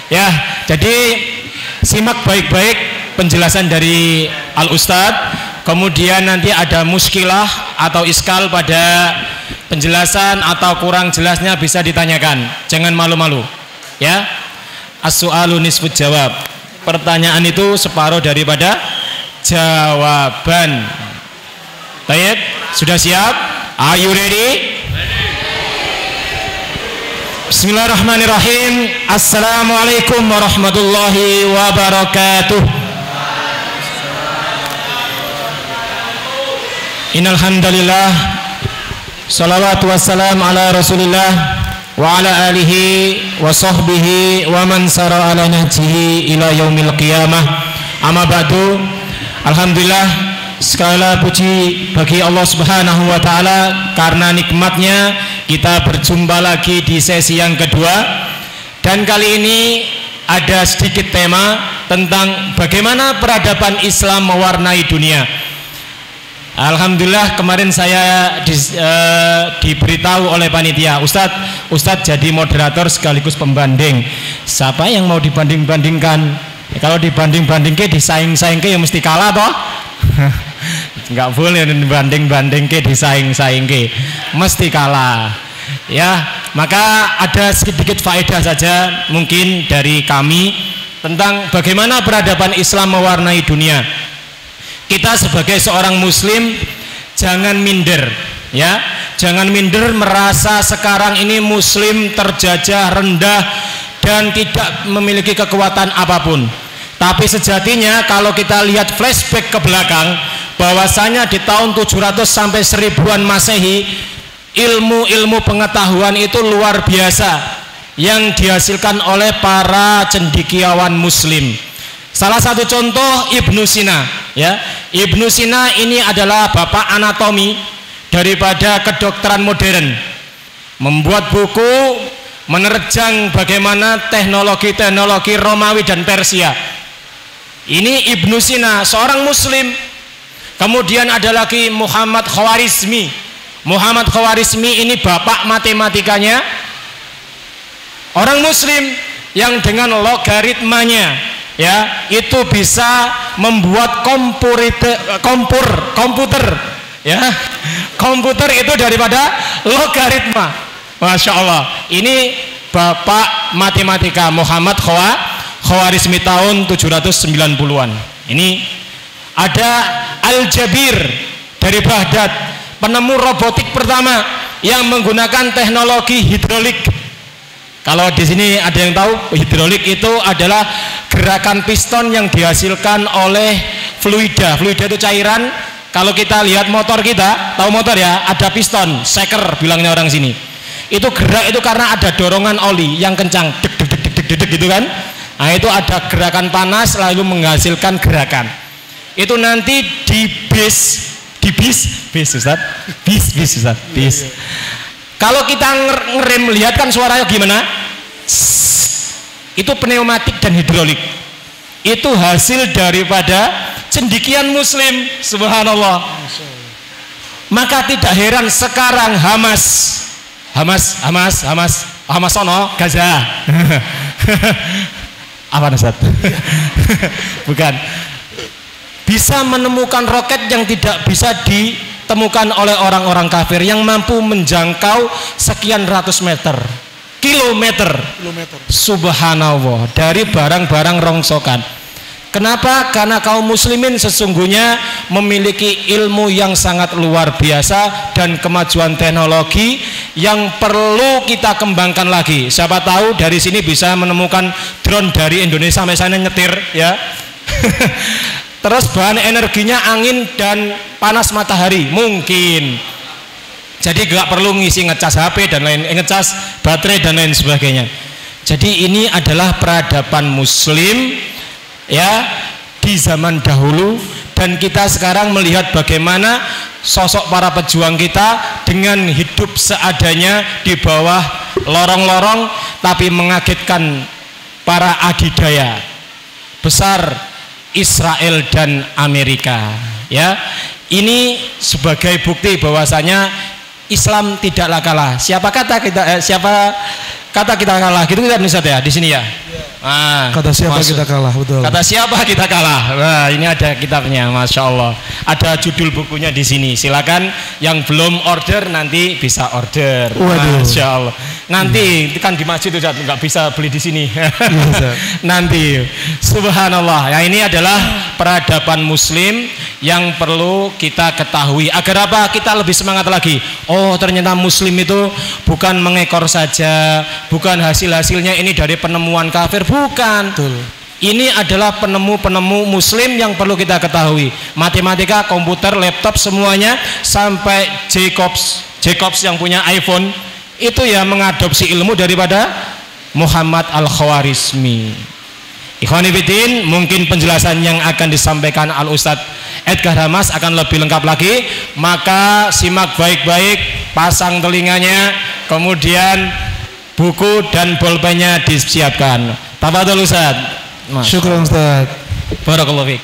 Ya, jadi simak baik-baik penjelasan dari Al Ustadz. Kemudian nanti ada muskilah atau iskal pada penjelasan atau kurang jelasnya bisa ditanyakan. Jangan malu-malu. Ya. As-su'alu nisfut jawab. Pertanyaan itu separuh daripada jawaban. Baik, sudah siap? Are you ready? Bismillahirrahmanirrahim. Assalamualaikum warahmatullahi wabarakatuh. Innal hamdalillah, salawatu wassalam ala Rasulillah wa ala alihi wa sahbihi wa man sara ala nahjihi ila yaumil qiyamah. Amma ba'du. Alhamdulillah, segala puji bagi Allah Subhanahu wa taala karena nikmatnya kita berjumpa lagi di sesi yang kedua, dan kali ini ada sedikit tema tentang bagaimana peradaban Islam mewarnai dunia. Alhamdulillah kemarin saya diberitahu oleh panitia, Ustadz jadi moderator sekaligus pembanding. Siapa yang mau dibanding-bandingkan? Ya, kalau dibanding-bandingke disaing-saingke ya mesti kalah toh. Nggak boleh dibanding-bandingke disaing-saingke, mesti kalah. Ya, maka ada sedikit faedah saja mungkin dari kami tentang bagaimana peradaban Islam mewarnai dunia. Kita sebagai seorang muslim jangan minder, ya. Jangan minder merasa sekarang ini muslim terjajah, rendah dan tidak memiliki kekuatan apapun. Tapi sejatinya kalau kita lihat flashback ke belakang, bahwasanya di tahun 700 sampai 1000-an Masehi, ilmu-ilmu pengetahuan itu luar biasa yang dihasilkan oleh para cendekiawan muslim. Salah satu contoh Ibnu Sina, ya. Ibnu Sina ini adalah bapak anatomi daripada kedokteran modern. Membuat buku menerjang bagaimana teknologi-teknologi Romawi dan Persia. Ini Ibnu Sina, seorang muslim. Kemudian ada lagi Muhammad Khawarizmi. Muhammad Khawarizmi ini bapak matematikanya, orang muslim yang dengan logaritmanya, ya, itu bisa membuat komputer, ya. Komputer itu daripada logaritma. Masya Allah. Ini bapak matematika Muhammad Khawarizmi tahun 790-an. Ini ada Al-Jabir dari Baghdad, penemu robotik pertama yang menggunakan teknologi hidrolik. Kalau di sini ada yang tahu, hidrolik itu adalah gerakan piston yang dihasilkan oleh fluida. Fluida itu cairan. Kalau kita lihat motor kita, tahu motor ya, ada piston, shaker bilangnya orang sini. Itu gerak itu karena ada dorongan oli yang kencang, deg deg deg deg deg deg gitu kan. Nah, itu ada gerakan panas lalu menghasilkan gerakan. Itu nanti bis Ustaz. Kalau kita ngerem, lihat kan suaranya gimana? Itu pneumatik dan hidrolik. Itu hasil daripada cendekian muslim, subhanallah. Maka tidak heran sekarang Hamas sono Gaza. Apa Ustaz? Bukan. Bisa menemukan roket yang tidak bisa ditemukan oleh orang-orang kafir, yang mampu menjangkau sekian ratus kilometer. Subhanallah, dari barang-barang rongsokan. Kenapa? Karena kaum muslimin sesungguhnya memiliki ilmu yang sangat luar biasa dan kemajuan teknologi yang perlu kita kembangkan lagi. Siapa tahu dari sini bisa menemukan drone dari Indonesia misalnya nyetir, ya. Terus bahan energinya angin dan panas matahari mungkin. Jadi gak perlu ngisi ngecas HP dan lain, ngecas baterai dan lain sebagainya. Jadi ini adalah peradaban muslim, ya, di zaman dahulu, dan kita sekarang melihat bagaimana sosok para pejuang kita dengan hidup seadanya di bawah lorong-lorong, tapi mengagetkan para adidaya besar Israel dan Amerika, ya. Ini sebagai bukti bahwasanya Islam tidaklah kalah. Siapa kata kita kalah gitu kan Ustaz ya di sini ya. Kata siapa kita kalah, betul. Kata siapa kita kalah. Nah, ini ada kitabnya, Masya Allah. Ada judul bukunya di sini. Silakan yang belum order nanti bisa order. Waduh. Masya Allah. Nanti kan di masjid itu nggak bisa beli di sini. Nanti. Subhanallah. Ya, ini adalah peradaban Muslim yang perlu kita ketahui. Agar apa? Kita lebih semangat lagi. Oh, ternyata Muslim itu bukan mengekor saja, bukan hasil-hasilnya ini dari penemuan kafir. Bukan. Betul. Ini adalah penemu-penemu Muslim yang perlu kita ketahui. Matematika, komputer, laptop, semuanya sampai Jacobs yang punya iPhone itu ya mengadopsi ilmu daripada Muhammad Al-Khawarizmi. Ikhwani fillah, mungkin penjelasan yang akan disampaikan Al-Ustadz Edgar Hamas akan lebih lengkap lagi. Maka simak baik-baik, pasang telinganya, kemudian buku dan bolpennya disiapkan. Tafadhol Ustaz. Syukran Ustaz. Barakallahu fiik.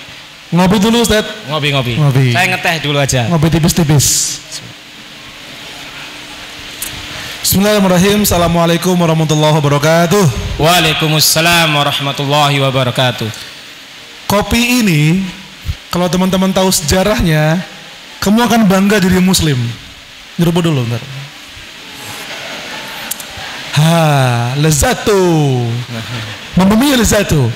Ngopi dulu Ustaz. Ngopi. Ngopi. Saya ngeteh dulu aja. Ngopi tipis-tipis. Bismillahirrahmanirrahim. Assalamualaikum warahmatullahi wabarakatuh. Waalaikumsalam warahmatullahi wabarakatuh. Kopi ini, kalau teman-teman tahu sejarahnya, kamu akan bangga jadi Muslim. Nyeruput dulu, bentar. Lezatu. Membuminya lezatu.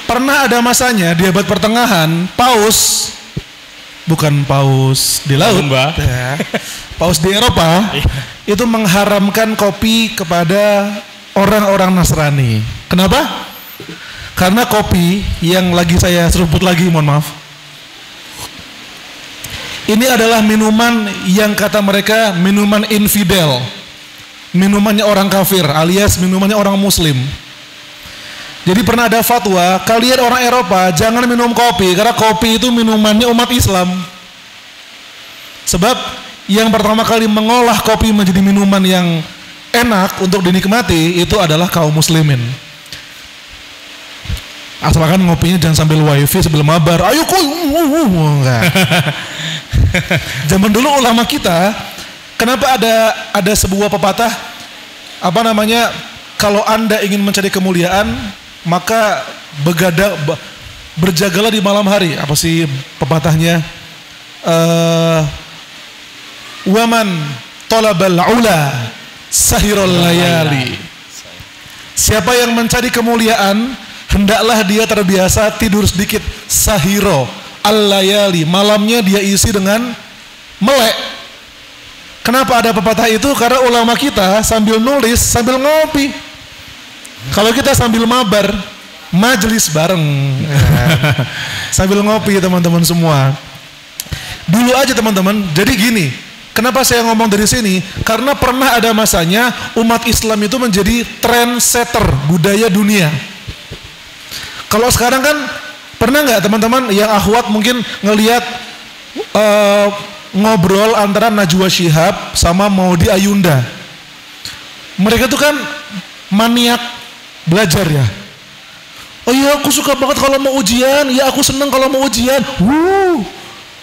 Pernah ada masanya di abad pertengahan, paus, bukan paus di laut, ya, paus di Eropa, itu mengharamkan kopi kepada orang-orang Nasrani. Kenapa? Karena kopi yang lagi saya seruput lagi, mohon maaf, ini adalah minuman yang kata mereka minuman infidel, minumannya orang kafir alias minumannya orang Muslim. Jadi pernah ada fatwa, kalian orang Eropa jangan minum kopi karena kopi itu minumannya umat Islam. Sebab yang pertama kali mengolah kopi menjadi minuman yang enak untuk dinikmati itu adalah kaum muslimin. Asalkan ngopinya jangan sambil wifi sambil mabar. Ayo enggak. Zaman dulu ulama kita, kenapa ada sebuah pepatah apa namanya? Kalau Anda ingin mencari kemuliaan, maka berjagalah di malam hari. Apa sih pepatahnya? Waman talabal ula sahirul layali. Siapa yang mencari kemuliaan, hendaklah dia terbiasa tidur sedikit. Sahiro al-layali, malamnya dia isi dengan melek. Kenapa ada pepatah itu? Karena ulama kita sambil nulis, sambil ngopi. Kalau kita sambil mabar, majelis bareng, sambil ngopi teman-teman semua. Dulu aja teman-teman, jadi gini, kenapa saya ngomong dari sini? Karena pernah ada masanya umat Islam itu menjadi trendsetter budaya dunia. Kalau sekarang kan, pernah nggak teman-teman yang akhwat mungkin ngelihat ngobrol antara Najwa Shihab sama Maudy Ayunda. Mereka tuh kan maniak belajar ya. Oh iya aku suka banget kalau mau ujian, ya aku seneng kalau mau ujian.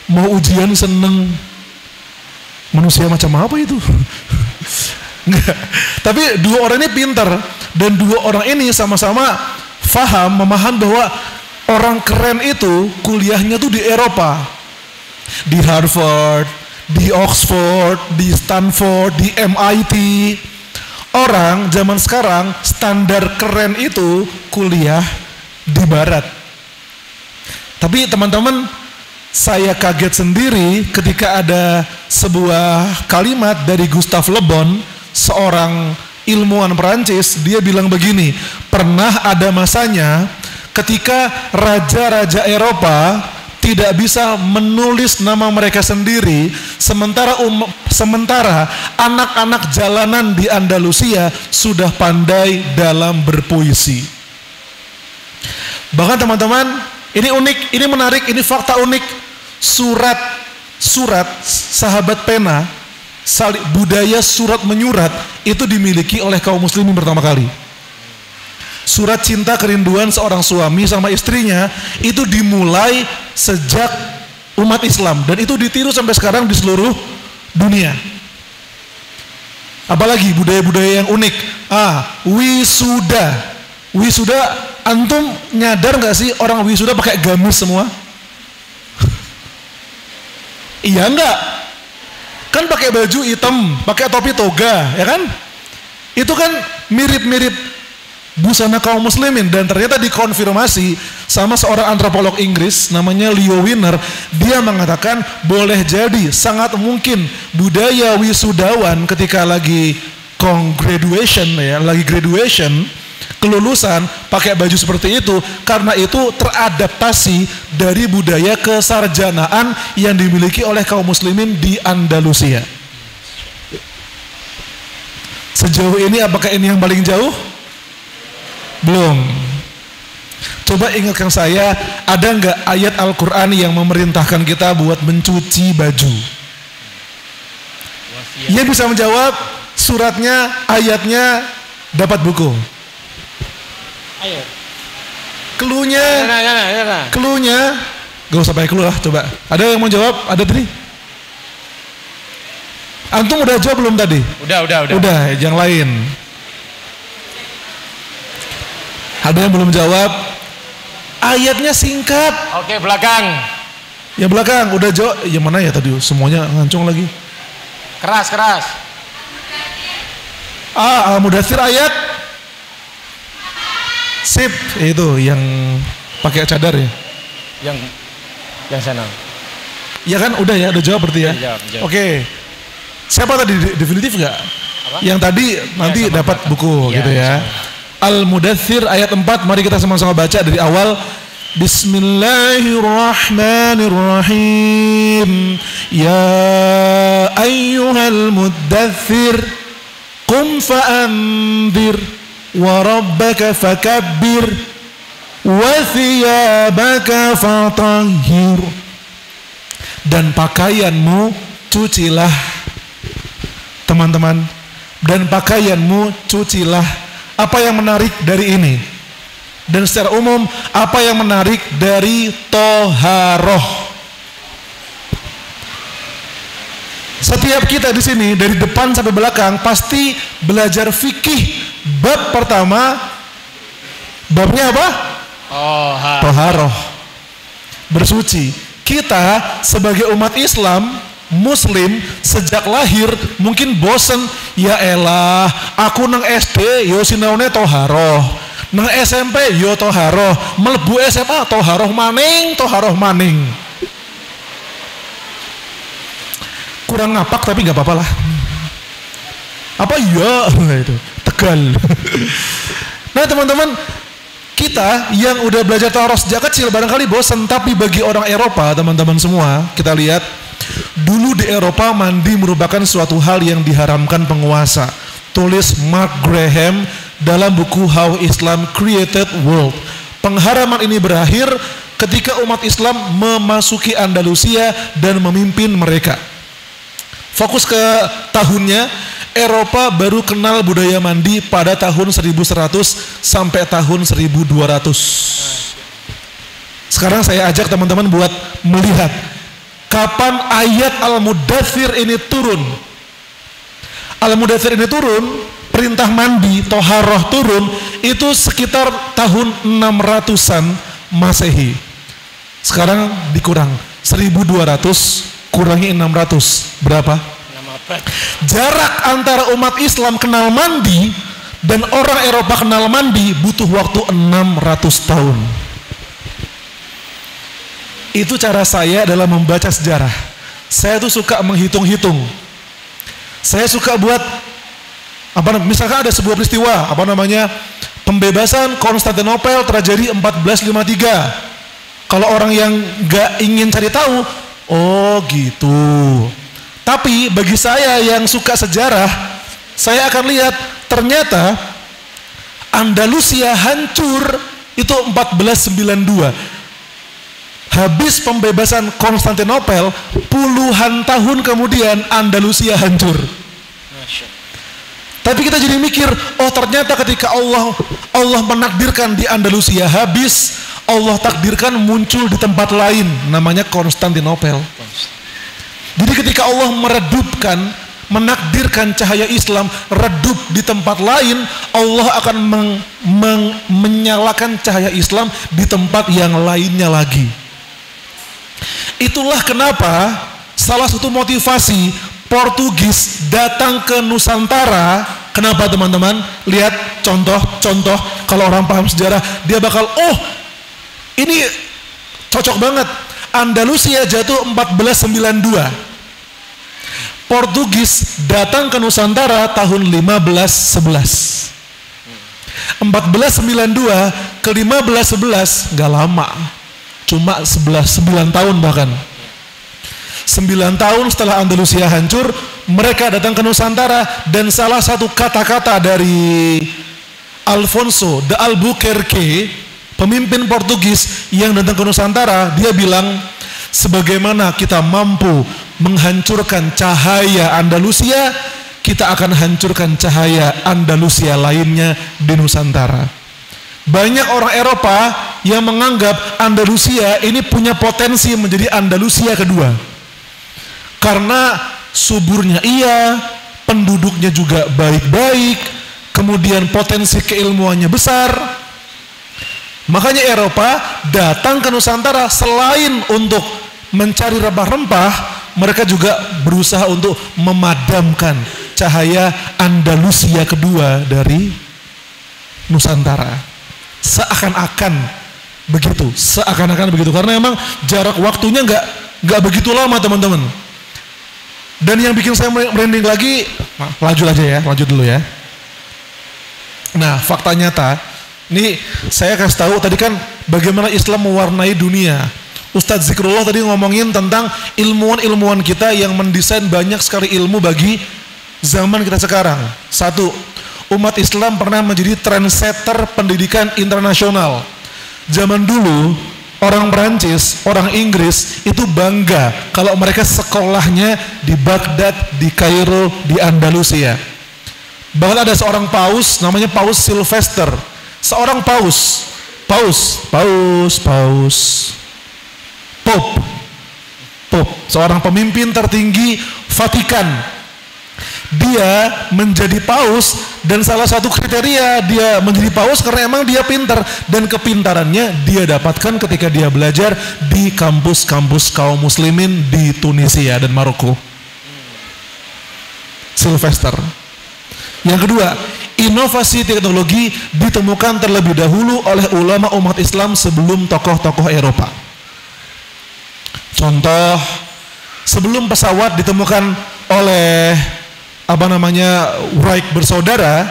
Mau ujian seneng. Manusia macam apa itu? Enggak. Tapi dua orang ini pintar dan dua orang ini sama-sama memaham bahwa orang keren itu kuliahnya tuh di Eropa, di Harvard, di Oxford, di Stanford, di MIT. Orang zaman sekarang standar keren itu kuliah di Barat. Tapi teman-teman, saya kaget sendiri ketika ada sebuah kalimat dari Gustave Le Bon, seorang ilmuwan Perancis. Dia bilang begini, pernah ada masanya ketika raja-raja Eropa tidak bisa menulis nama mereka sendiri, sementara anak-anak jalanan di Andalusia sudah pandai dalam berpuisi. Bahkan teman-teman, ini unik, ini menarik, ini fakta unik. Surat sahabat pena, budaya surat menyurat itu dimiliki oleh kaum muslimin pertama kali. Surat cinta kerinduan seorang suami sama istrinya itu dimulai sejak umat Islam dan itu ditiru sampai sekarang di seluruh dunia. Apalagi budaya-budaya yang unik. Wisuda. Wisuda, antum nyadar nggak sih orang wisuda pakai gamis semua? Iya enggak? Kan pakai baju hitam, pakai topi toga, ya kan? Itu kan mirip-mirip busana kaum muslimin, dan ternyata dikonfirmasi sama seorang antropolog Inggris namanya Leo Wiener. Dia mengatakan boleh jadi sangat mungkin budaya wisudawan ketika lagi graduation, ya, lagi graduation, kelulusan, pakai baju seperti itu karena itu teradaptasi dari budaya kesarjanaan yang dimiliki oleh kaum muslimin di Andalusia. Sejauh ini apakah ini yang paling jauh? Belum. Coba ingatkan saya, ada nggak ayat Al-Quran yang memerintahkan kita buat mencuci baju? Ia bisa menjawab, suratnya, ayatnya, dapat buku. Ayo. Cluenya, gak usah pakai clue lah, coba. Ada yang mau jawab? Ada tadi? Antum udah jawab belum tadi? Udah. Udah, yang lain. Ada yang belum jawab? Ayatnya singkat. Oke, belakang. Yang belakang udah jawab. Yang mana ya tadi? Semuanya ngancung lagi. Keras. Al-Mudaththir ayat. Sip, itu yang pakai cadar ya. Yang sana. Ya kan, udah ya, udah jawab berarti ya. Jawab. Oke. Siapa tadi definitif nggak? Yang tadi nanti dapat buku gitu ya. Al-Mudaththir ayat 4, mari kita sama-sama baca dari awal. Bismillahirrahmanirrahim. Ya ayyuhal muddaththir qum fa'anzir wa rabbaka fakabbir wa thiyabaka fatahhir. Dan pakaianmu cucilah, teman-teman, dan pakaianmu cucilah. Apa yang menarik dari ini? Dan secara umum, apa yang menarik dari toharoh? Setiap kita di sini dari depan sampai belakang pasti belajar fikih. Bab pertama, babnya apa? Toharoh, bersuci. Kita sebagai umat Islam, Muslim, sejak lahir mungkin bosen. Ya elah, aku nang SD yo sinaune toharoh, nang SMP yo toharoh, melebu SMA toharoh maning. Kurang ngapak tapi nggak apa-apa lah. Apa iya itu Tegal. Nah teman-teman, kita yang udah belajar toharoh sejak kecil barangkali bosen, tapi bagi orang Eropa, teman-teman semua, kita lihat dulu di Eropa mandi merupakan suatu hal yang diharamkan penguasa. Tulis Mark Graham dalam buku How Islam Created World. Pengharaman ini berakhir ketika umat Islam memasuki Andalusia dan memimpin mereka. Fokus ke tahunnya, Eropa baru kenal budaya mandi pada tahun 1100 sampai tahun 1200. Sekarang saya ajak teman-teman buat melihat kapan ayat Al-Mudaththir ini turun. Al-Mudaththir ini turun, perintah mandi, toharoh turun, itu sekitar tahun 600-an Masehi. Sekarang dikurang, 1200 kurangi 600, berapa? Jarak antara umat Islam kenal mandi dan orang Eropa kenal mandi butuh waktu 600 tahun. Itu cara saya dalam membaca sejarah. Saya tuh suka menghitung-hitung. Saya suka buat misalkan ada sebuah peristiwa, pembebasan Konstantinopel terjadi 1453. Kalau orang yang nggak ingin cari tahu, oh gitu. Tapi bagi saya yang suka sejarah, saya akan lihat ternyata Andalusia hancur itu 1492. Habis pembebasan Konstantinopel, puluhan tahun kemudian Andalusia hancur. Tapi kita jadi mikir, oh ternyata ketika Allah menakdirkan di Andalusia habis, Allah takdirkan muncul di tempat lain, namanya Konstantinopel. Jadi ketika Allah meredupkan menakdirkan cahaya Islam redup di tempat lain, Allah akan menyalakan cahaya Islam di tempat yang lainnya lagi. Itulah kenapa salah satu motivasi Portugis datang ke Nusantara. Kenapa teman-teman? Lihat contoh kalau orang paham sejarah, dia bakal, oh ini cocok banget. Andalusia jatuh 1492. Portugis datang ke Nusantara tahun 1511. 1492 ke 1511 gak lama, cuma 9 tahun bahkan. 9 tahun setelah Andalusia hancur, mereka datang ke Nusantara, dan salah satu kata-kata dari Alfonso de Albuquerque, pemimpin Portugis yang datang ke Nusantara, dia bilang, sebagaimana kita mampu menghancurkan cahaya Andalusia, kita akan hancurkan cahaya Andalusia lainnya di Nusantara. Banyak orang Eropa yang menganggap Andalusia ini punya potensi menjadi Andalusia kedua. Karena suburnya iya, penduduknya juga baik-baik, kemudian potensi keilmuannya besar. Makanya Eropa datang ke Nusantara selain untuk mencari rempah-rempah, mereka juga berusaha untuk memadamkan cahaya Andalusia kedua dari Nusantara. Seakan-akan begitu, karena emang jarak waktunya nggak begitu lama teman-teman. Dan yang bikin saya merinding lagi, lanjut dulu ya. Nah, fakta nyata, ini saya kasih tahu tadi kan bagaimana Islam mewarnai dunia. Ustadz Zikrullah tadi ngomongin tentang ilmuwan-ilmuwan kita yang mendesain banyak sekali ilmu bagi zaman kita sekarang. Satu, umat Islam pernah menjadi trendsetter pendidikan internasional. Zaman dulu, orang Perancis, orang Inggris itu bangga kalau mereka sekolahnya di Baghdad, di Kairo, di Andalusia. Bahkan ada seorang paus, namanya Paus Sylvester. Seorang Pope, seorang pemimpin tertinggi Vatikan. Dia menjadi paus, dan salah satu kriteria dia menjadi paus karena emang dia pintar, dan kepintarannya dia dapatkan ketika dia belajar di kampus-kampus kaum muslimin di Tunisia dan Maroko. Sylvester. Yang kedua, inovasi teknologi ditemukan terlebih dahulu oleh ulama umat Islam sebelum tokoh-tokoh Eropa. Contoh, sebelum pesawat ditemukan oleh Wright bersaudara,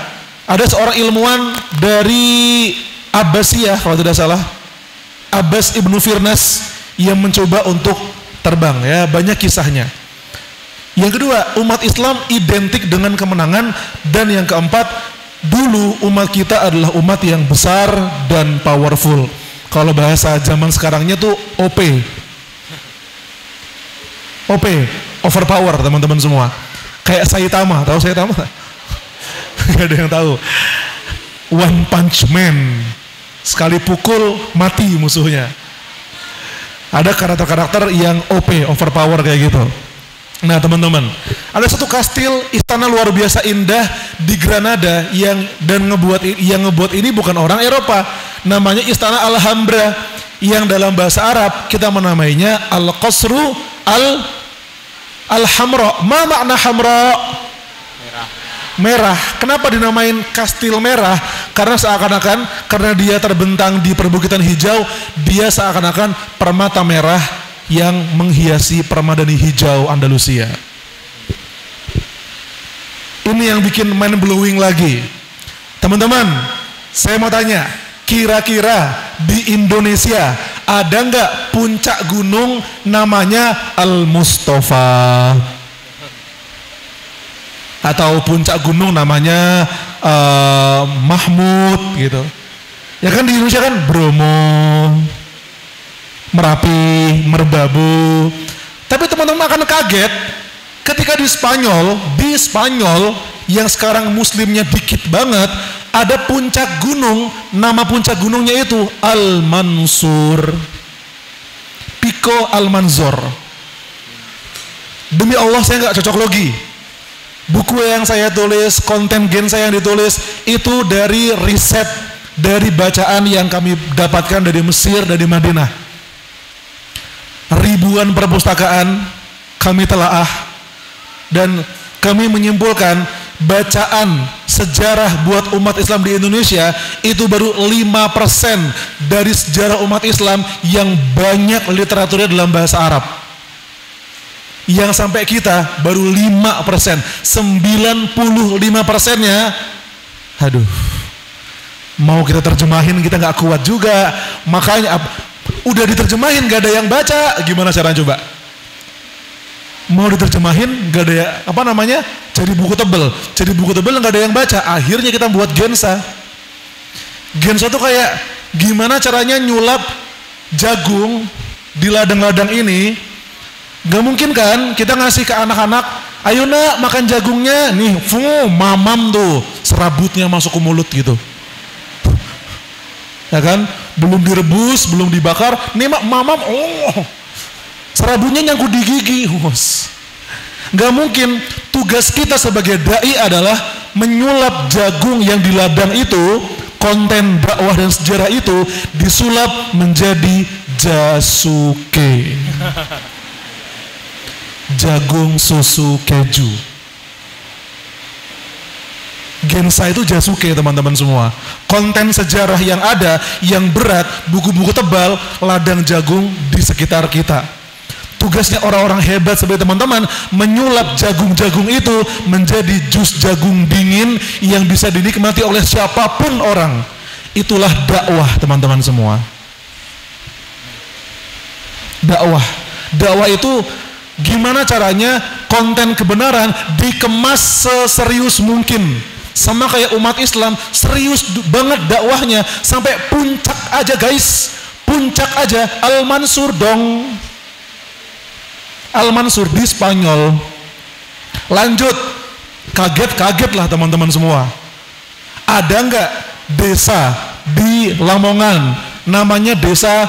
ada seorang ilmuwan dari Abbasiyah kalau tidak salah, Abbas ibnu Firnas, yang mencoba untuk terbang. Ya, banyak kisahnya. Yang kedua, umat Islam identik dengan kemenangan. Dan yang keempat, dulu umat kita adalah umat yang besar dan powerful. Kalau bahasa zaman sekarangnya tuh OP, overpower teman-teman semua. Kayak Saitama, tahu Saitama? Gak ada yang tahu. One Punch Man, sekali pukul mati musuhnya. Ada karakter-karakter yang OP, overpower kayak gitu. Nah teman-teman, ada satu kastil istana luar biasa indah di Granada yang ngebuat ini bukan orang Eropa. Namanya Istana Alhambra, yang dalam bahasa Arab kita menamainya Al-Qasru Al-Hamra. Ma makna hamra? Merah. Kenapa dinamain kastil merah? Karena karena dia terbentang di perbukitan hijau, dia seakan-akan permata merah yang menghiasi permadani hijau Andalusia. Ini yang bikin mind blowing lagi. Teman-teman, saya mau tanya, kira-kira di Indonesia ada nggak puncak gunung namanya Al-Mustafa? Atau puncak gunung namanya Mahmud gitu? Ya kan di Indonesia kan Bromo, Merapi, Merbabu. Tapi teman-teman akan kaget ketika di Spanyol yang sekarang muslimnya dikit banget, ada puncak gunung, nama puncak gunungnya itu Al-Mansur, Pico Al-Manzor. Demi Allah saya nggak cocok logi. Buku yang saya tulis, konten gen saya yang ditulis, itu dari riset, dari bacaan yang kami dapatkan dari Mesir, dari Madinah. Ribuan perpustakaan kami telaah, dan kami menyimpulkan bacaan sejarah buat umat Islam di Indonesia itu baru 5% dari sejarah umat Islam yang banyak literaturnya dalam bahasa Arab. Yang sampai kita baru 5%, 95%-nya, aduh, mau kita terjemahin kita nggak kuat juga. Makanya udah diterjemahin gak ada yang baca, gimana caranya coba? Mau diterjemahin gak ada jadi buku tebel nggak ada yang baca. Akhirnya kita buat Gensa. Gensa tuh kayak gimana caranya nyulap jagung di ladang-ladang ini. Gak mungkin kan kita ngasih ke anak-anak, ayo nak makan jagungnya nih, mamam tuh serabutnya masuk ke mulut gitu, ya kan? Belum direbus, belum dibakar, nih mamam, serabutnya nyangkut di gigi. Gak mungkin. Tugas kita sebagai dai adalah menyulap jagung yang di ladang itu, konten dakwah dan sejarah itu disulap menjadi jasuke. Jagung susu keju. Gensa itu jasuke teman-teman semua. Konten sejarah yang ada, yang berat, buku-buku tebal, ladang jagung di sekitar kita. Tugasnya orang-orang hebat seperti teman-teman menyulap jagung-jagung itu menjadi jus jagung dingin yang bisa dinikmati oleh siapapun orang. Itulah dakwah teman-teman semua. Dakwah itu gimana caranya konten kebenaran dikemas seserius mungkin. Sama kayak umat Islam, serius banget dakwahnya sampai puncak aja guys. Puncak aja, Al-Mansur dong. Al-Mansur di Spanyol. Lanjut, kaget lah teman-teman semua. Ada nggak desa di Lamongan namanya desa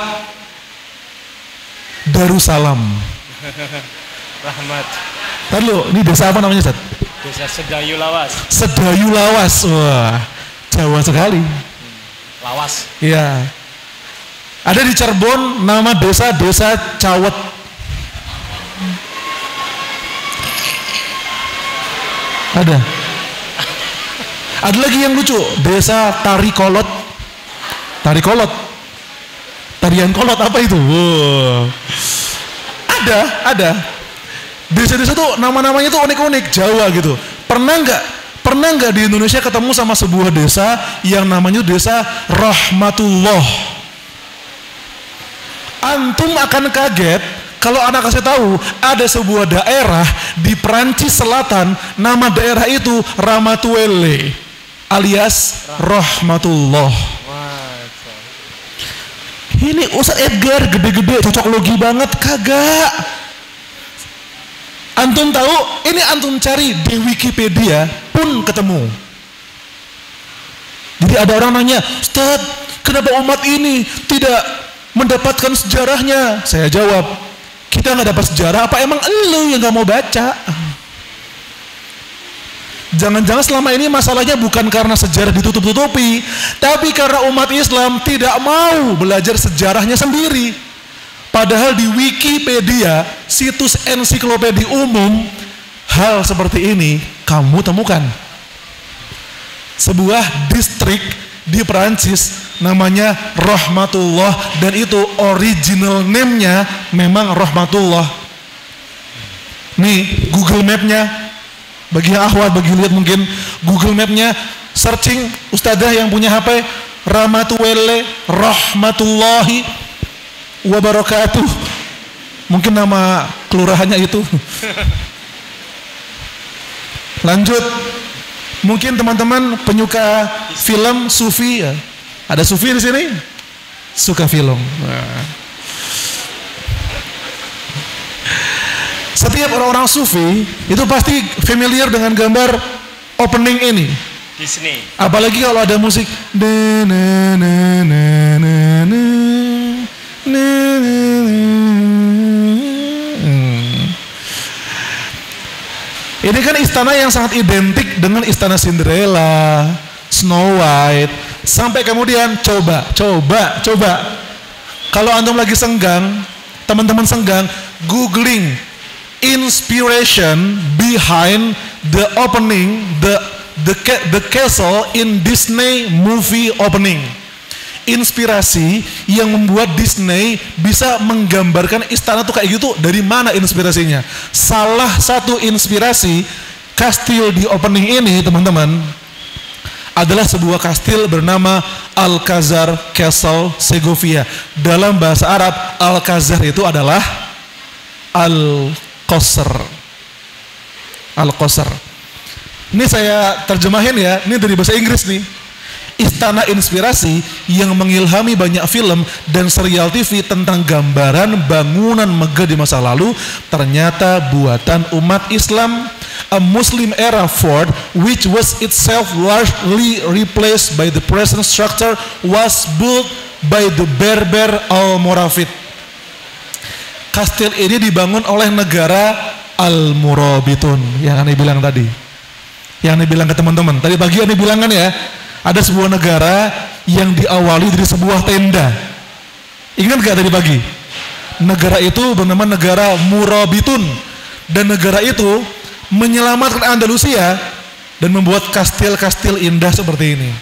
Darussalam? Rahmat. Lalu, ini desa apa namanya, Ustaz? Desa Sedayu Lawas. Sedayu Lawas, wah, Jawa sekali. Lawas. Iya. Ada di Cirebon nama desa Cawet. Ada lagi yang lucu, desa Tarikolot. Tarian kolot apa itu? Wow. Ada. Desa-desa tuh nama-namanya tuh unik-unik Jawa gitu. Pernah nggak di Indonesia ketemu sama sebuah desa yang namanya desa Rahmatullah? Antum akan kaget kalau anak kasih tahu ada sebuah daerah di Perancis Selatan, nama daerah itu Ramatuelle alias Rahmatullah. Ini Ustaz Edgar gede-gede cocok logi banget, kagak. Antum tahu, ini antum cari di Wikipedia pun ketemu. Jadi ada orang nanya, Ustaz, kenapa umat ini tidak mendapatkan sejarahnya? Saya jawab, kita nggak dapat sejarah, apa emang elu yang nggak mau baca? Jangan-jangan selama ini masalahnya bukan karena sejarah ditutup-tutupi, tapi karena umat Islam tidak mau belajar sejarahnya sendiri. Padahal di Wikipedia, situs ensiklopedia umum, hal seperti ini kamu temukan. Sebuah distrik di Perancis namanya Rahmatullah, dan itu original name-nya memang Rahmatullah. Nih Google Map-nya, bagi yang akhwat, bagi lihat mungkin Google Map-nya, searching ustadzah yang punya HP, Ramatuelle Rahmatullahi wabarakatuh, mungkin nama kelurahannya itu. Lanjut, mungkin teman-teman penyuka film Sufi ya, ada Sufi di sini, suka film. Nah. Setiap orang-orang Sufi itu pasti familiar dengan gambar opening ini. Disney. Apalagi kalau ada musik. Ini kan istana yang sangat identik dengan istana Cinderella, Snow White. Sampai kemudian coba. Kalau antum lagi senggang, teman-teman senggang, googling inspiration behind the opening the castle in Disney movie opening. Inspirasi yang membuat Disney bisa menggambarkan istana tuh kayak gitu, dari mana inspirasinya? Salah satu inspirasi kastil di opening ini, teman-teman, adalah sebuah kastil bernama Alcazar Castle Segovia. Dalam bahasa Arab, Alcazar itu adalah Al-Qasr. Al-Qasr. Ini saya terjemahin ya, ini dari bahasa Inggris nih. Istana inspirasi yang mengilhami banyak film dan serial TV tentang gambaran bangunan megah di masa lalu, ternyata buatan umat Islam. A Muslim era fort which was itself largely replaced by the present structure was built by the Berber Almoravid. Kastil ini dibangun oleh negara Almorabitun yang Anda bilang tadi. Yang Anda bilang ke teman-teman. Tadi pagi Anda bilang kan ya, ada sebuah negara yang diawali dari sebuah tenda. Ingat gak tadi pagi? Negara itu bernama negara Murabitun. Dan negara itu menyelamatkan Andalusia dan membuat kastil-kastil indah seperti ini.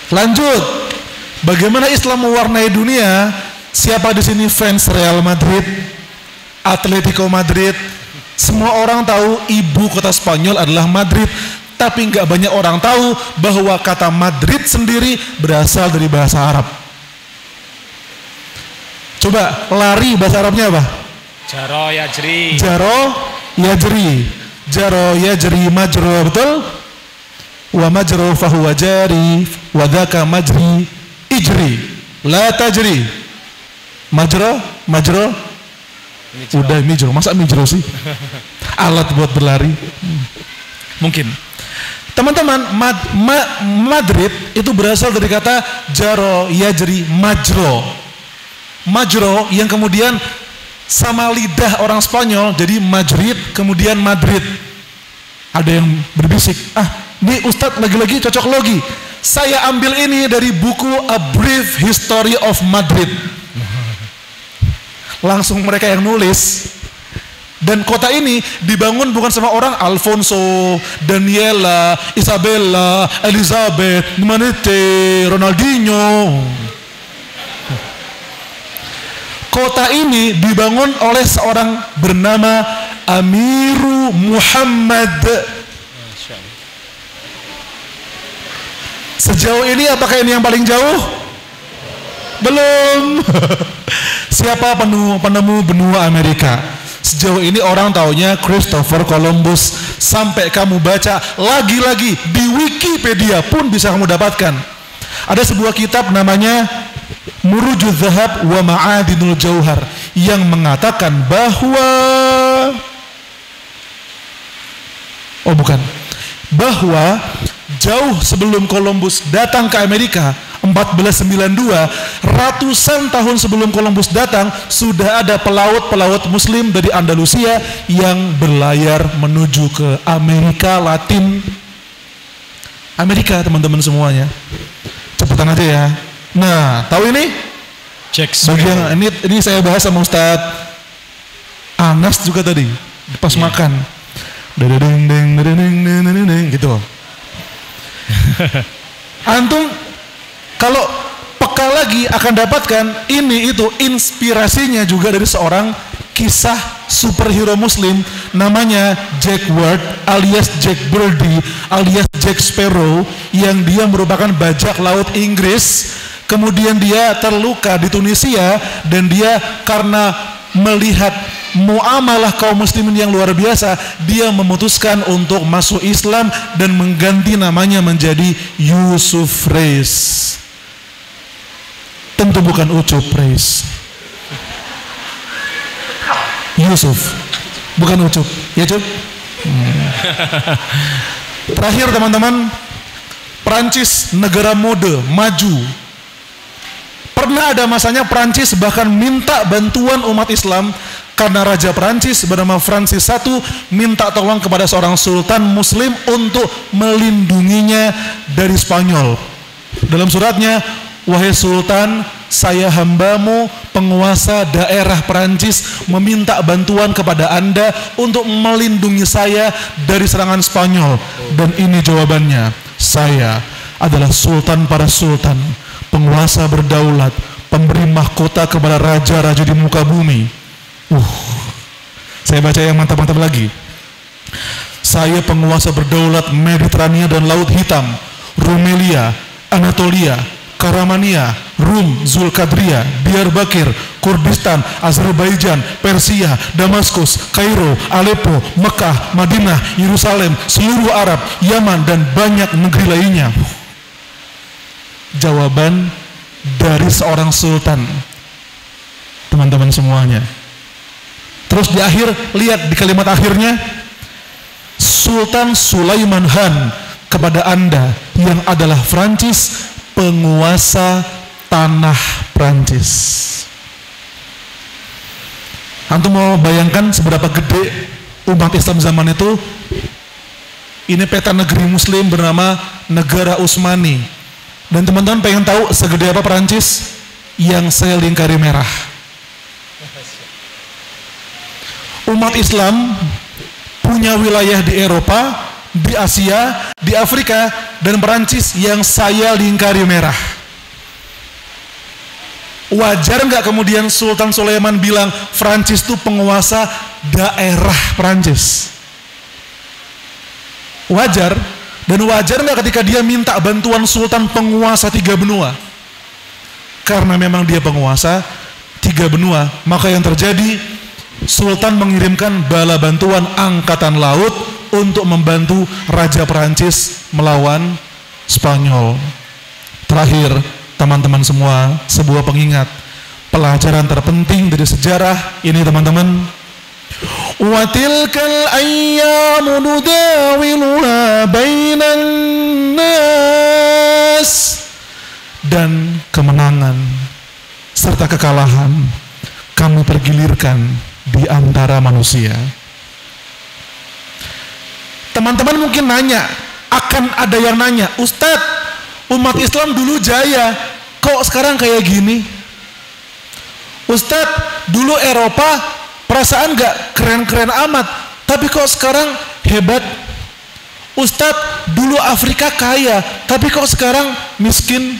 Lanjut, bagaimana Islam mewarnai dunia? Siapa di sini fans Real Madrid, Atletico Madrid? Semua orang tahu ibu kota Spanyol adalah Madrid, tapi nggak banyak orang tahu bahwa kata Madrid sendiri berasal dari bahasa Arab. Coba lari bahasa Arabnya apa? Jaro yajri. Jaro yajri majro, betul? Wa majro fahuwa jari, wa dzaka majri ijri la tajri. Majro mijro. Udah mijro, masa mijro sih? Alat buat berlari. Mungkin. Teman-teman, Madrid itu berasal dari kata jaro yajri majro. Majro yang kemudian sama lidah orang Spanyol jadi Madrid, kemudian Madrid. Ada yang berbisik, ini Ustadz lagi-lagi cocok logi. Saya ambil ini dari buku A Brief History of Madrid. Langsung mereka yang nulis. Dan kota ini dibangun bukan sama orang Alfonso, Daniela, Isabella, Elizabeth, Manete, Ronaldinho. Kota ini dibangun oleh seorang bernama Amiru Muhammad. Sejauh ini apakah ini yang paling jauh? Belum. Siapa penemu benua Amerika? Sejauh ini orang taunya Christopher Columbus. Sampai kamu baca lagi-lagi di Wikipedia pun bisa kamu dapatkan. Ada sebuah kitab namanya Murujuz Zahab wa Ma'adinul Jauhar yang mengatakan bahwa bahwa jauh sebelum Columbus datang ke Amerika 1492, ratusan tahun sebelum Columbus datang sudah ada pelaut-pelaut muslim dari Andalusia yang berlayar menuju ke Amerika Latin. Amerika, teman-teman semuanya. Cepetan aja ya. Nah, tahu ini? Bagian ini saya bahas sama Ustadz Anas juga tadi pas makan. Gitu. Antum kalau peka lagi akan dapatkan ini itu inspirasinya juga dari seorang kisah superhero muslim namanya Jack Ward alias Jack Birdie alias Jack Sparrow, yang dia merupakan bajak laut Inggris. Kemudian dia terluka di Tunisia dan dia karena melihat muamalah kaum muslimin yang luar biasa, dia memutuskan untuk masuk Islam dan mengganti namanya menjadi Yusuf Reis. Tentu bukan Ucup Reis. Yusuf, bukan Ucup. Ya Cup? Terakhir teman-teman, Perancis negara mode maju. Pernah ada masanya Perancis bahkan minta bantuan umat Islam Karena Raja Perancis bernama Francis I minta tolong kepada seorang sultan muslim untuk melindunginya dari Spanyol. Dalam suratnya, wahai sultan, saya hambamu, penguasa daerah Perancis, meminta bantuan kepada Anda untuk melindungi saya dari serangan Spanyol. Dan ini jawabannya, saya adalah sultan para sultan, penguasa berdaulat, pemberi mahkota kepada raja-raja di muka bumi. Saya baca yang mantap-mantap lagi. Saya penguasa berdaulat Mediterania dan Laut Hitam, Rumelia, Anatolia, Karamania, Rum, Zulkadria, Diyarbakir, Kurdistan, Azerbaijan, Persia, Damaskus, Kairo, Aleppo, Mekah, Madinah, Yerusalem, seluruh Arab, Yaman, dan banyak negeri lainnya. Jawaban dari seorang sultan, teman-teman semuanya. Terus di akhir, lihat di kalimat akhirnya, Sultan Sulaiman Han, kepada Anda yang adalah Prancis, penguasa tanah Prancis. Antum mau bayangkan seberapa gede umat Islam zaman itu? Ini peta negeri muslim bernama Negara Utsmani. Dan teman-teman pengen tahu segede apa Prancis? Yang saya lingkari merah. Umat Islam punya wilayah di Eropa, di Asia, di Afrika, dan Perancis yang saya lingkari merah. Wajar nggak kemudian Sultan Sulaiman bilang Prancis itu penguasa daerah Perancis? Wajar. Dan wajar nggak ketika dia minta bantuan Sultan penguasa 3 benua? Karena memang dia penguasa 3 benua, maka yang terjadi, Sultan mengirimkan bala bantuan angkatan laut untuk membantu Raja Perancis melawan Spanyol. Terakhir, teman-teman semua, sebuah pengingat, pelajaran terpenting dari sejarah ini, teman-teman. Wa tilkal ayyamu nudawiluha bainan nas. Dan kemenangan serta kekalahan kami pergilirkan di antara manusia. Teman-teman mungkin nanya, akan ada yang nanya, Ustadz, umat Islam dulu jaya, kok sekarang kayak gini? Ustadz, dulu Eropa perasaan gak keren-keren amat, tapi kok sekarang hebat? Ustadz, dulu Afrika kaya, tapi kok sekarang miskin?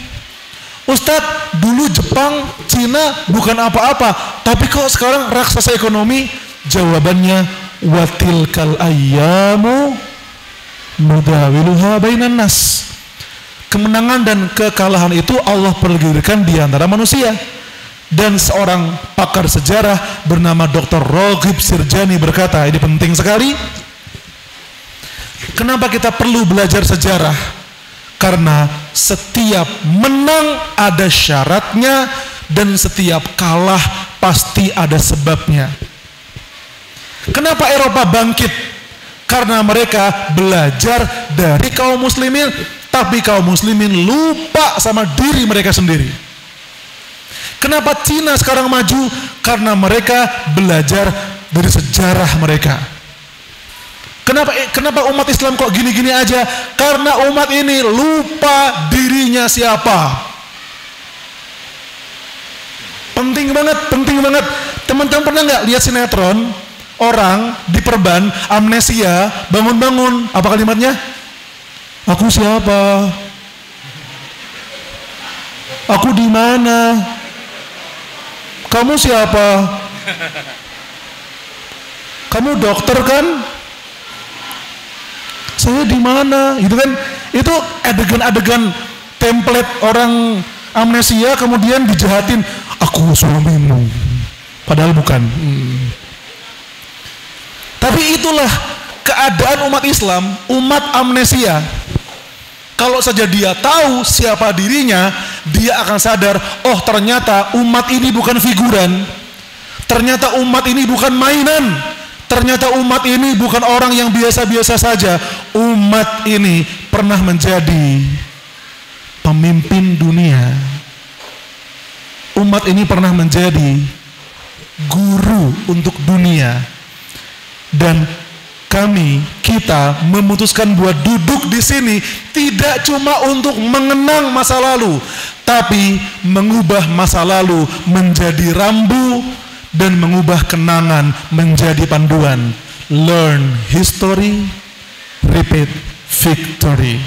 Ustadz, dulu Jepang, Cina bukan apa-apa, tapi kok sekarang raksasa ekonomi? Jawabannya, watilkal ayyamu nudawiluha bainan nas. Kemenangan dan kekalahan itu Allah pergilirkan di antara manusia. Dan seorang pakar sejarah bernama Dr. Roghib Sirjani berkata, ini penting sekali. Kenapa kita perlu belajar sejarah? Karena setiap menang ada syaratnya dan setiap kalah pasti ada sebabnya. Kenapa Eropa bangkit? Karena mereka belajar dari kaum muslimin, tapi kaum muslimin lupa sama diri mereka sendiri. Kenapa Cina sekarang maju? Karena mereka belajar dari sejarah mereka. Kenapa umat Islam kok gini-gini aja? Karena umat ini lupa dirinya siapa. Penting banget. Teman-teman pernah nggak lihat sinetron? Orang diperban, amnesia, bangun-bangun. Apa kalimatnya? Aku siapa? Aku di mana? Kamu siapa? Kamu dokter kan? Saya di mana? Gitu kan? Itu adegan-adegan template orang amnesia kemudian dijahatin. Aku suamimu. Padahal bukan. Tapi itulah keadaan umat Islam, umat amnesia. Kalau saja dia tahu siapa dirinya, dia akan sadar, oh ternyata umat ini bukan figuran. Ternyata umat ini bukan mainan. Ternyata umat ini bukan orang yang biasa-biasa saja. Umat ini pernah menjadi pemimpin dunia. Umat ini pernah menjadi guru rindu untuk dunia. Dan kita memutuskan buat duduk di sini tidak cuma untuk mengenang masa lalu, tapi mengubah masa lalu menjadi rambu dan mengubah kenangan menjadi panduan. Learn history, repeat victory.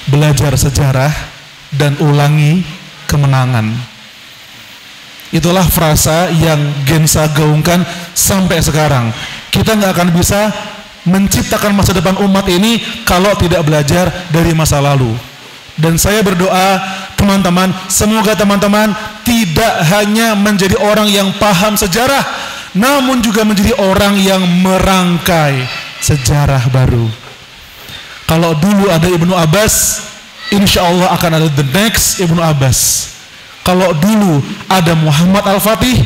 Belajar sejarah dan ulangi kemenangan. Itulah frasa yang Gensa gaungkan sampai sekarang. Kita nggak akan bisa menciptakan masa depan umat ini kalau tidak belajar dari masa lalu. Dan saya berdoa teman-teman, semoga teman-teman tidak hanya menjadi orang yang paham sejarah, namun juga menjadi orang yang merangkai sejarah baru. Kalau dulu ada Ibnu Abbas, insya Allah akan ada the next Ibnu Abbas. Kalau dulu ada Muhammad Al-Fatih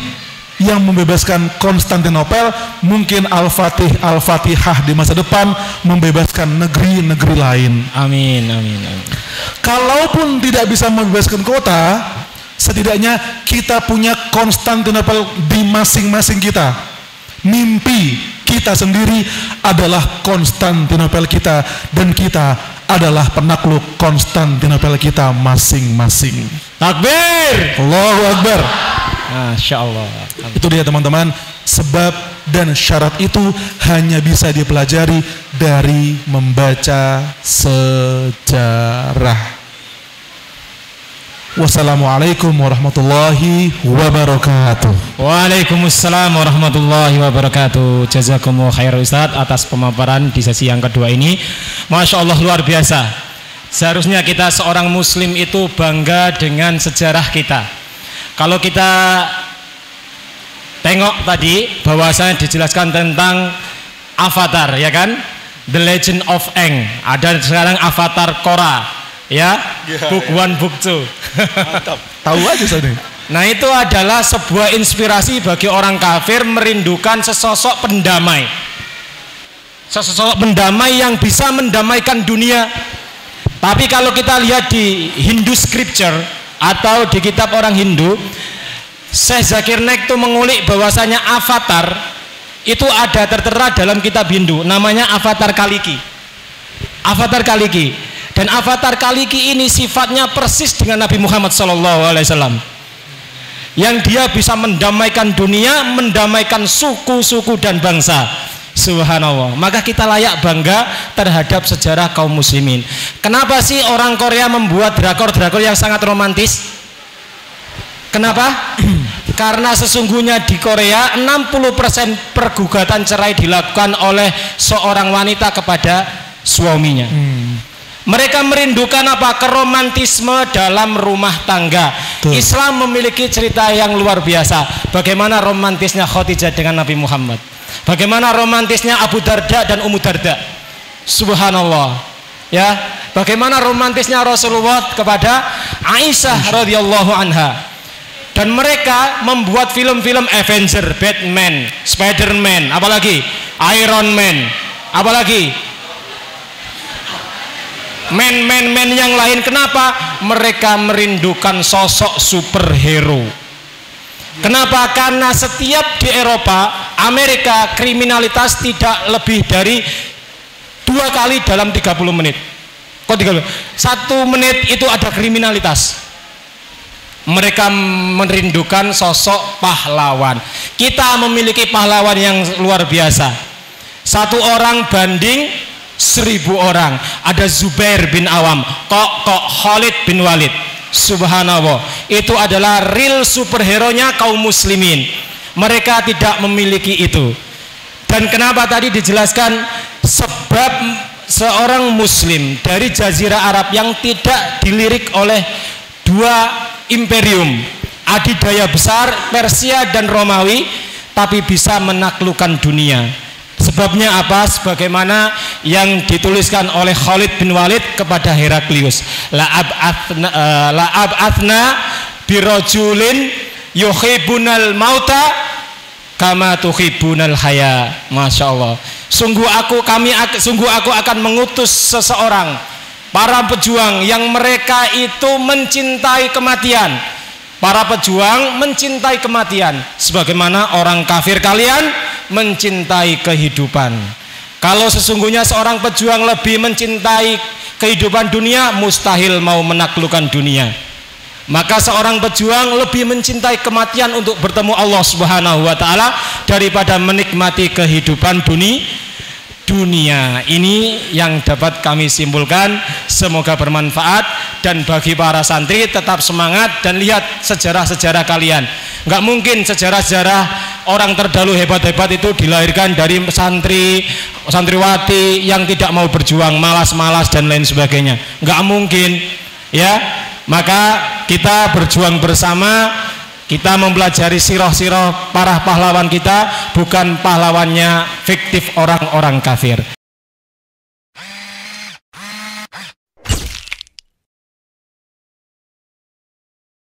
yang membebaskan Konstantinopel, mungkin Al-Fatihah di masa depan membebaskan negeri-negeri lain. Amin, amin, amin. Kalaupun tidak bisa membebaskan kota, setidaknya kita punya Konstantinopel di masing-masing kita. Mimpi kita sendiri adalah Konstantinopel kita, dan kita adalah penakluk Konstantinopel kita masing-masing. Takbir! Allahu Akbar. Masya Allah. Itu dia teman-teman, sebab dan syarat itu hanya bisa dipelajari dari membaca sejarah. Wassalamualaikum warahmatullahi wabarakatuh. Waalaikumsalam warahmatullahi wabarakatuh. Jazakumullah khair Ustaz atas pemaparan di sesi yang kedua ini. Masya Allah, luar biasa. Seharusnya kita seorang muslim itu bangga dengan sejarah kita. Kalau kita tengok tadi bahwasanya dijelaskan tentang Avatar, ya kan? The Legend of Aang. Ada sekarang Avatar Korra, ya, book 1, book 2. Mantap. Tahu aja saya. Nah, itu adalah sebuah inspirasi bagi orang kafir merindukan sesosok pendamai. Sesosok pendamai yang bisa mendamaikan dunia. Tapi kalau kita lihat di Hindu scripture atau di kitab orang Hindu, Syekh Zakir Naik itu mengulik bahwasanya Avatar itu ada tertera dalam kitab Hindu, namanya Avatar Kaliki. Avatar Kaliki. Dan Avatar Kaliki ini sifatnya persis dengan Nabi Muhammad SAW, yang dia bisa mendamaikan dunia, mendamaikan suku-suku dan bangsa. Subhanallah. Maka kita layak bangga terhadap sejarah kaum muslimin. Kenapa sih orang Korea membuat drakor-drakor yang sangat romantis? Kenapa? Karena sesungguhnya di Korea 60% pergugatan cerai dilakukan oleh seorang wanita kepada suaminya. Mereka merindukan apa? Keromantisme dalam rumah tangga. Islam memiliki cerita yang luar biasa. Bagaimana romantisnya Khadijah dengan Nabi Muhammad, bagaimana romantisnya Abu Darda dan Ummu Darda. Subhanallah. Ya, bagaimana romantisnya Rasulullah kepada Aisyah radhiyallahu anha. Dan mereka membuat film-film Avenger, Batman, Spider-Man, apalagi Iron Man, apalagi men yang lain. Kenapa? Mereka merindukan sosok superhero. Kenapa? Karena setiap di Eropa, Amerika, kriminalitas tidak lebih dari 2 kali dalam 30 menit. Kok 30? 1 menit itu ada kriminalitas. Mereka merindukan sosok pahlawan. Kita memiliki pahlawan yang luar biasa. 1 orang banding 1000 orang. Ada Zubair bin Awam, kok Khalid bin Walid. Subhanallah. Itu adalah real superhero-nya kaum muslimin. Mereka tidak memiliki itu. Dan kenapa tadi dijelaskan? Sebab seorang muslim dari Jazirah Arab yang tidak dilirik oleh 2 imperium adidaya besar, Persia dan Romawi, tapi bisa menaklukkan dunia. Sebabnya apa? Sebagaimana yang dituliskan oleh Khalid bin Walid kepada Heraklius, la'ab athna birojulin yuhibunal mauta kama tuhibunal haya. Masya Allah. Sungguh aku akan mengutus seseorang, para pejuang yang mereka itu mencintai kematian. Para pejuang mencintai kematian sebagaimana orang kafir kalian mencintai kehidupan. Kalau sesungguhnya seorang pejuang lebih mencintai kehidupan dunia, mustahil mau menaklukkan dunia. Maka seorang pejuang lebih mencintai kematian untuk bertemu Allah Subhanahu wa taala daripada menikmati kehidupan dunia. Ini yang dapat kami simpulkan, semoga bermanfaat. Dan bagi para santri tetap semangat dan lihat sejarah-sejarah kalian. Nggak mungkin sejarah-sejarah orang terdahulu hebat-hebat itu dilahirkan dari santriwati yang tidak mau berjuang, malas-malas dan lain sebagainya. Nggak mungkin, ya. Maka kita berjuang bersama, kita mempelajari sirah-sirah para pahlawan kita, bukan pahlawannya fiktif orang-orang kafir.